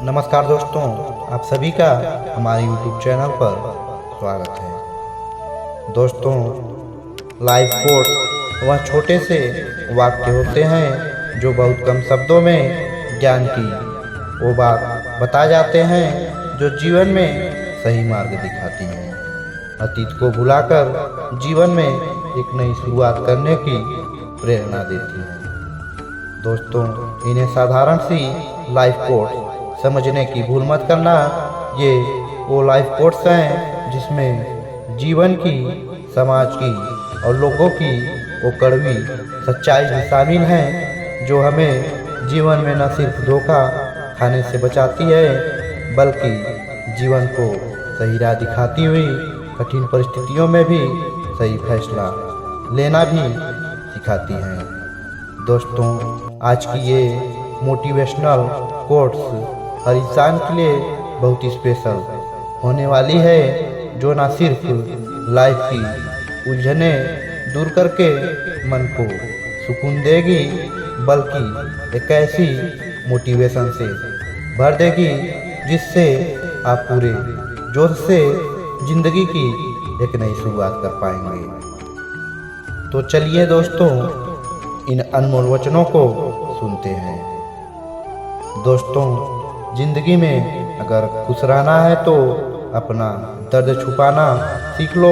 नमस्कार दोस्तों, आप सभी का हमारे YouTube चैनल पर स्वागत है। दोस्तों, लाइफ कोट्स वह छोटे से वाक्य होते हैं जो बहुत कम शब्दों में ज्ञान की वो बात बता जाते हैं जो जीवन में सही मार्ग दिखाती हैं, अतीत को भुलाकर जीवन में एक नई शुरुआत करने की प्रेरणा देती हैं। दोस्तों, इन्हें साधारण सी लाइफ कोट्स समझने की भूल मत करना। ये वो लाइफ कोट्स हैं जिसमें जीवन की, समाज की और लोगों की वो कड़वी सच्चाई भी शामिल हैं जो हमें जीवन में न सिर्फ धोखा खाने से बचाती है बल्कि जीवन को सही राह दिखाती हुई कठिन परिस्थितियों में भी सही फैसला लेना भी सिखाती हैं। दोस्तों, आज की ये मोटिवेशनल कोट्स हर इंसान के लिए बहुत ही स्पेशल होने वाली है, जो ना सिर्फ लाइफ की उलझने दूर करके मन को सुकून देगी बल्कि एक ऐसी मोटिवेशन से भर देगी जिससे आप पूरे जोश से जिंदगी की एक नई शुरुआत कर पाएंगे। तो चलिए दोस्तों, इन अनमोल वचनों को सुनते हैं। दोस्तों, जिंदगी में अगर खुश रहना है तो अपना दर्द छुपाना सीख लो,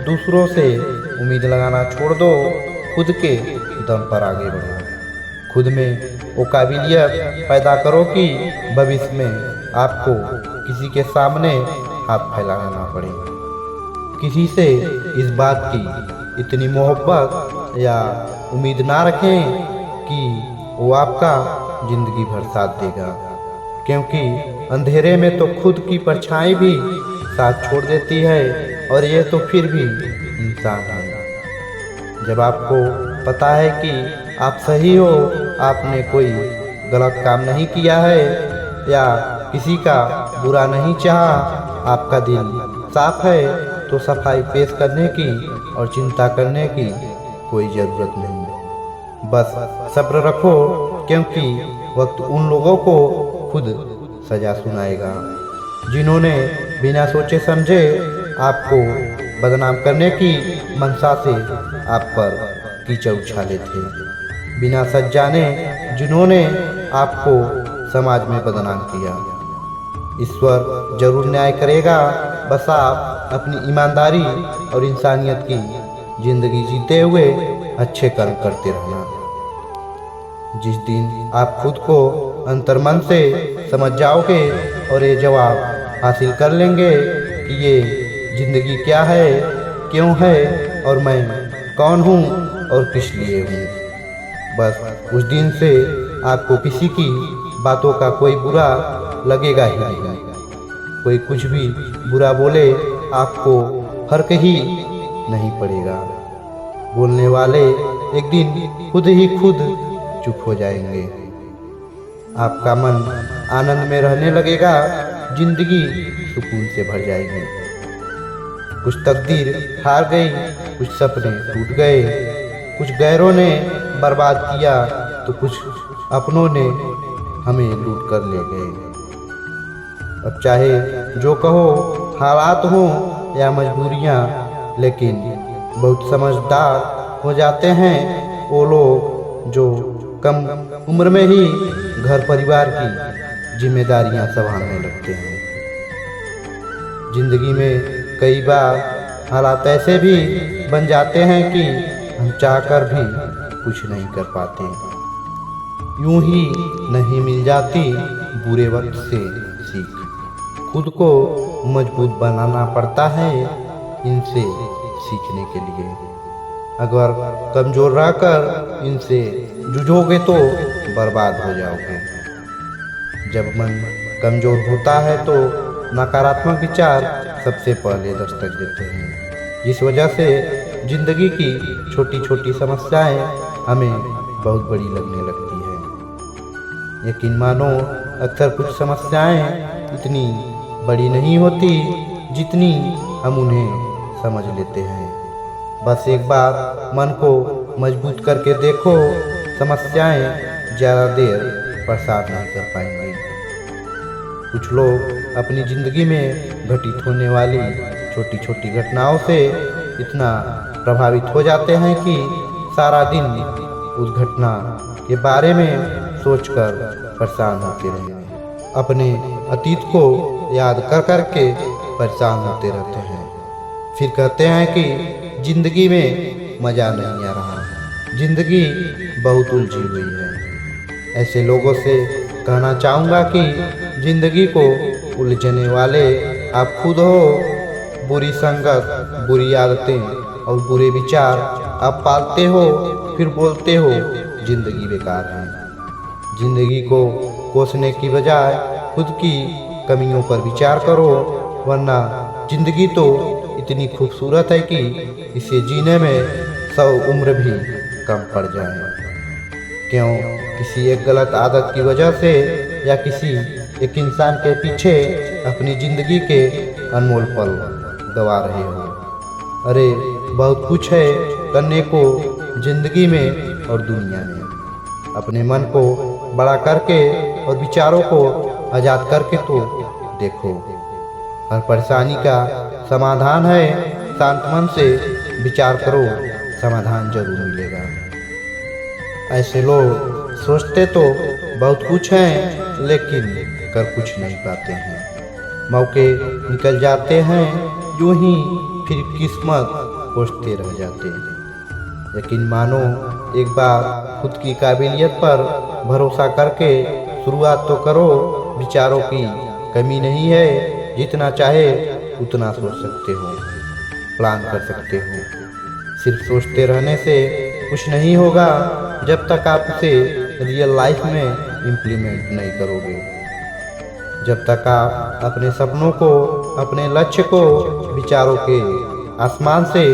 दूसरों से उम्मीद लगाना छोड़ दो, खुद के दम पर आगे बढ़ो। खुद में वो काबिलियत पैदा करो कि भविष्य में आपको किसी के सामने हाथ फैलाना ना पड़े। किसी से इस बात की इतनी मोहब्बत या उम्मीद ना रखें कि वो आपका जिंदगी भर साथ देगा, क्योंकि अंधेरे में तो खुद की परछाई भी साथ छोड़ देती है और ये तो फिर भी इंसान है। जब आपको पता है कि आप सही हो, आपने कोई गलत काम नहीं किया है या किसी का बुरा नहीं चाहा, आपका दिल साफ है, तो सफाई पेश करने की और चिंता करने की कोई ज़रूरत नहीं। बस सब्र रखो, क्योंकि वक्त उन लोगों को खुद सजा सुनाएगा जिन्होंने बिना सोचे समझे आपको बदनाम करने की मंशा से आप पर कीचड़ उछाले थे, बिना सच जाने जिन्होंने आपको समाज में बदनाम किया। ईश्वर जरूर न्याय करेगा, बस आप अपनी ईमानदारी और इंसानियत की जिंदगी जीते हुए अच्छे कर्म करते रहना। जिस दिन आप खुद को अंतर्मन से समझ जाओगे और ये जवाब हासिल कर लेंगे कि ये जिंदगी क्या है, क्यों है और मैं कौन हूँ और किस लिए हूँ, बस उस दिन से आपको किसी की बातों का कोई बुरा लगेगा ही नहीं। कोई कुछ भी बुरा बोले आपको फर्क ही नहीं पड़ेगा। बोलने वाले एक दिन खुद ही खुद चुप हो जाएंगे। आपका मन आनंद में रहने लगेगा, जिंदगी सुकून से भर जाएगी। कुछ तकदीर हार गई, कुछ सपने टूट गए, कुछ गैरों ने बर्बाद किया तो कुछ अपनों ने हमें लूट कर ले गए। अब चाहे जो कहो, हालात हो या मजबूरियाँ, लेकिन बहुत समझदार हो जाते हैं वो लोग जो कम उम्र में ही घर परिवार की जिम्मेदारियां संभालने लगते हैं। जिंदगी में कई बार हालात ऐसे भी बन जाते हैं कि हम चाहकर भी कुछ नहीं कर पाते। यूं ही नहीं मिल जाती बुरे वक्त से सीख, खुद को मजबूत बनाना पड़ता है इनसे सीखने के लिए। अगर कमजोर रहकर इनसे जूझोगे तो बर्बाद हो जाओगे। जब मन कमजोर होता है तो नकारात्मक विचार सबसे पहले दस्तक देते हैं, जिस वजह से जिंदगी की छोटी छोटी समस्याएं हमें बहुत बड़ी लगने लगती है। यकीन मानो, अक्सर कुछ समस्याएं इतनी बड़ी नहीं होती जितनी हम उन्हें समझ लेते हैं। बस एक बार मन को मजबूत करके देखो, समस्याएं ज़्यादा देर प्रसार नहीं कर पाएंगी। कुछ लोग अपनी ज़िंदगी में घटित होने वाली छोटी छोटी घटनाओं से इतना प्रभावित हो जाते हैं कि सारा दिन उस घटना के बारे में सोचकर परेशान होते रहते हैं, अपने अतीत को याद कर कर के परेशान होते रहते हैं। फिर कहते हैं कि ज़िंदगी में मज़ा नहीं आ रहा, ज़िंदगी बहुत उलझी हुई है। ऐसे लोगों से कहना चाहूँगा कि ज़िंदगी को उलझने वाले आप खुद हो। बुरी संगत, बुरी आदतें और बुरे विचार आप पालते हो, फिर बोलते हो ज़िंदगी बेकार है। ज़िंदगी को कोसने की बजाय खुद की कमियों पर विचार करो, वरना ज़िंदगी तो इतनी खूबसूरत है कि इसे जीने में 100 उम्र भी कम पड़ जाए। क्यों किसी एक गलत आदत की वजह से या किसी एक इंसान के पीछे अपनी ज़िंदगी के अनमोल पल गवा रहे हो। अरे बहुत कुछ है करने को ज़िंदगी में और दुनिया में। अपने मन को बड़ा करके और विचारों को आज़ाद करके तो देखो। हर परेशानी का समाधान है, शांत मन से विचार करो, समाधान जरूर मिलेगा। ऐसे लोग सोचते तो बहुत कुछ हैं लेकिन कर कुछ नहीं पाते हैं। मौके निकल जाते हैं यूं ही, फिर किस्मत कोसते रह जाते हैं। यकीन मानो, एक बार खुद की काबिलियत पर भरोसा करके शुरुआत तो करो। विचारों की कमी नहीं है, जितना चाहे उतना सोच सकते हो, प्लान कर सकते हो। सिर्फ सोचते रहने से कुछ नहीं होगा जब तक आप उसे रियल लाइफ में इम्प्लीमेंट नहीं करोगे। जब तक आप अपने सपनों को, अपने लक्ष्य को विचारों के आसमान से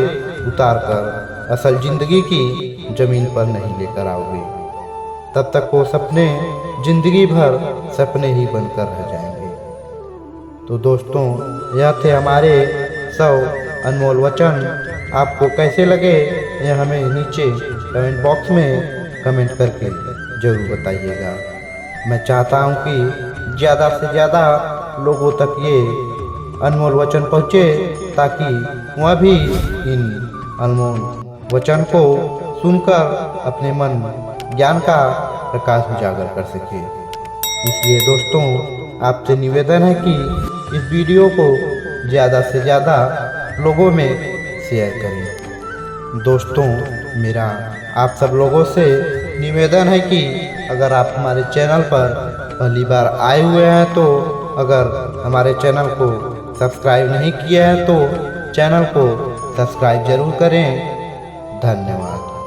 उतार कर असल जिंदगी की ज़मीन पर नहीं लेकर आओगे, तब तक वो सपने जिंदगी भर सपने ही बनकर रह जाएंगे। तो दोस्तों, यह थे हमारे 100 अनमोल वचन। आपको कैसे लगे यह हमें नीचे कमेंट बॉक्स में कमेंट करके ज़रूर बताइएगा। मैं चाहता हूँ कि ज़्यादा से ज़्यादा लोगों तक ये अनमोल वचन पहुँचे, ताकि वह भी इन अनमोल वचन को सुनकर अपने मन ज्ञान का प्रकाश उजागर कर सके। इसलिए दोस्तों, आपसे निवेदन है कि इस वीडियो को ज़्यादा से ज़्यादा लोगों में शेयर करें। दोस्तों, मेरा आप सब लोगों से निवेदन है कि अगर आप हमारे चैनल पर पहली बार आए हुए हैं तो अगर हमारे चैनल को सब्सक्राइब नहीं किया है तो चैनल को सब्सक्राइब जरूर करें। धन्यवाद।